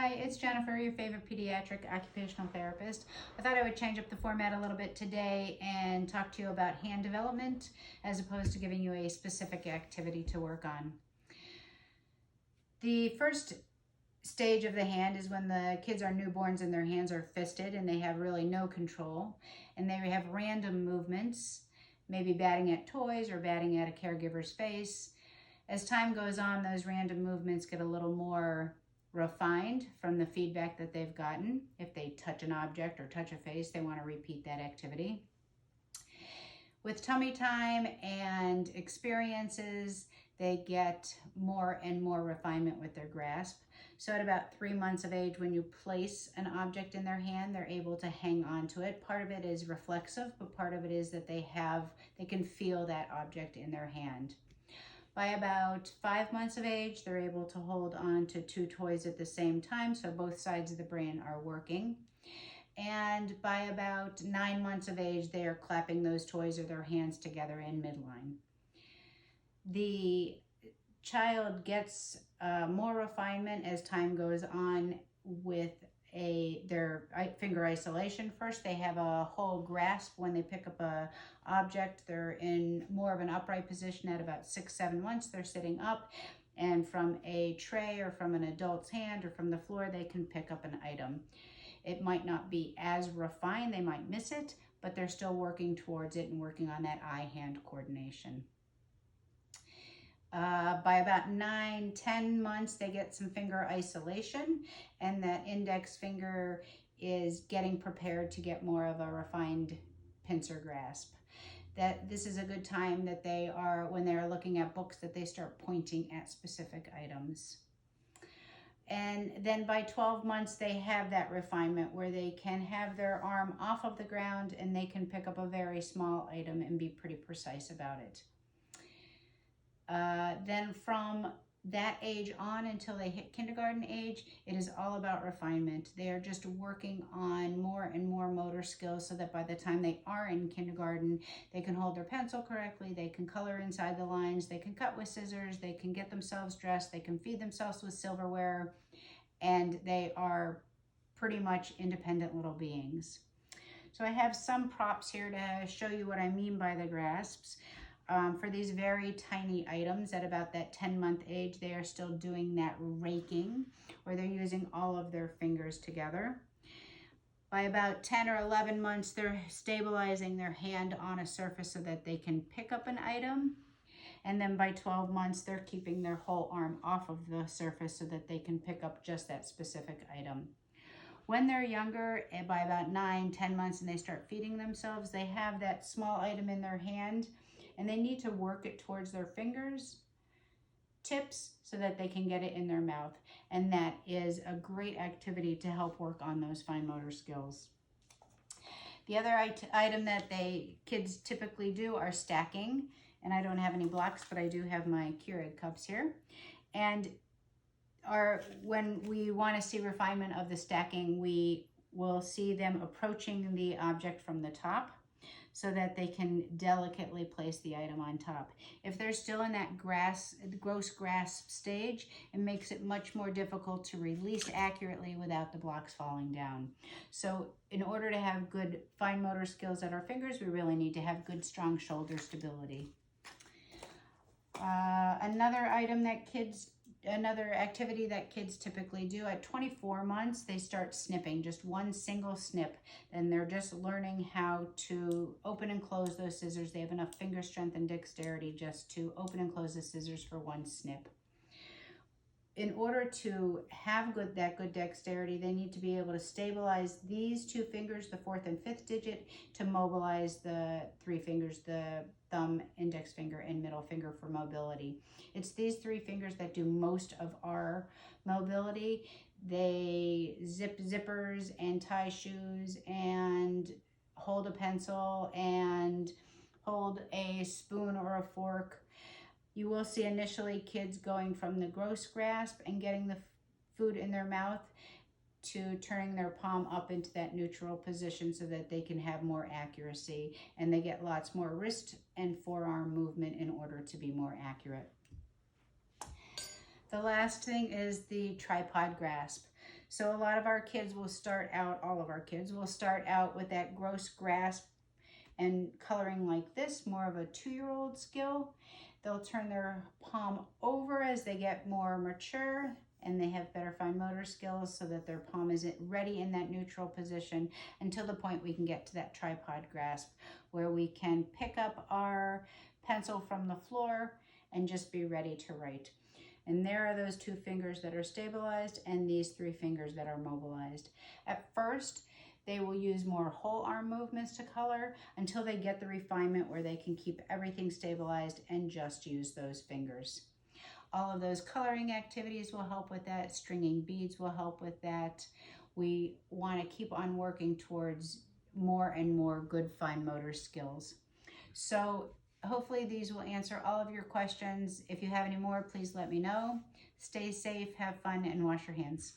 Hi, it's Jennifer, your favorite pediatric occupational therapist. I thought I would change up the format a little bit today and talk to you about hand development as opposed to giving you a specific activity to work on. The first stage of the hand is when the kids are newborns and their hands are fisted and they have really no control, and they have random movements, maybe batting at toys or batting at a caregiver's face. As time goes on, those random movements get a little more refined from the feedback that they've gotten. If they touch an object or touch a face, they want to repeat that activity. With tummy time and experiences, they get more and more refinement with their grasp. So at about 3 months of age, when you place an object in their hand, they're able to hang on to it. Part of it is reflexive, but part of it is that they can feel that object in their hand. By about 5 months of age, they're able to hold on to 2 toys at the same time, so both sides of the brain are working. And by about 9 months of age, they are clapping those toys or their hands together in midline. The child gets more refinement as time goes on with their finger isolation. First, they have a whole grasp when they pick up a object. They're in more of an upright position at about 6-7 months. They're sitting up, and from a tray or from an adult's hand or from the floor, they can pick up an item. It might not be as refined, they might miss it, but they're still working towards it and working on that eye-hand coordination. By about 9-10 months, they get some finger isolation, and that index finger is getting prepared to get more of a refined pincer grasp. This is a good time that when they are looking at books, that they start pointing at specific items. And then by 12 months, they have that refinement where they can have their arm off of the ground and they can pick up a very small item and be pretty precise about it. Then from that age on until they hit kindergarten age, it is all about refinement. They are just working on more and more motor skills so that by the time they are in kindergarten, they can hold their pencil correctly, they can color inside the lines, they can cut with scissors, they can get themselves dressed, they can feed themselves with silverware, and they are pretty much independent little beings. So I have some props here to show you what I mean by the grasps. For these very tiny items at about that 10-month age, they are still doing that raking, where they're using all of their fingers together. By about 10 or 11 months, they're stabilizing their hand on a surface so that they can pick up an item. And then by 12 months, they're keeping their whole arm off of the surface so that they can pick up just that specific item. When they're younger, by about 9-10 months, and they start feeding themselves, they have that small item in their hand, and they need to work it towards their fingers tips so that they can get it in their mouth. And that is a great activity to help work on those fine motor skills. The other item that kids typically do are stacking. And I don't have any blocks, but I do have my Keurig cups here. And when we want to see refinement of the stacking, we will see them approaching the object from the top, so that they can delicately place the item on top. If they're still in that gross grasp stage, it makes it much more difficult to release accurately without the blocks falling down. So in order to have good fine motor skills at our fingers, we really need to have good, strong shoulder stability. Another activity that kids typically do at 24 months, they start snipping, just one single snip. And they're just learning how to open and close those scissors. They have enough finger strength and dexterity just to open and close the scissors for one snip. In order to have that good dexterity, they need to be able to stabilize these 2 fingers, the 4th and 5th digit, to mobilize the 3 fingers, the thumb, index finger, and middle finger for mobility. It's these 3 fingers that do most of our mobility. They zip zippers and tie shoes and hold a pencil and hold a spoon or a fork. You will see initially kids going from the gross grasp and getting the food in their mouth to turning their palm up into that neutral position so that they can have more accuracy, and they get lots more wrist and forearm movement in order to be more accurate. The last thing is the tripod grasp. So a lot of our kids will start out, all of our kids will start out with that gross grasp and coloring like this, more of a 2-year-old skill. They'll turn their palm over as they get more mature and they have better fine motor skills so that their palm is ready in that neutral position until the point we can get to that tripod grasp where we can pick up our pencil from the floor and just be ready to write. And there are those 2 fingers that are stabilized and these 3 fingers that are mobilized. At first, they will use more whole arm movements to color until they get the refinement where they can keep everything stabilized and just use those fingers. All of those coloring activities will help with that. Stringing beads will help with that. We want to keep on working towards more and more good fine motor skills. So hopefully these will answer all of your questions. If you have any more, please let me know. Stay safe, have fun, and wash your hands.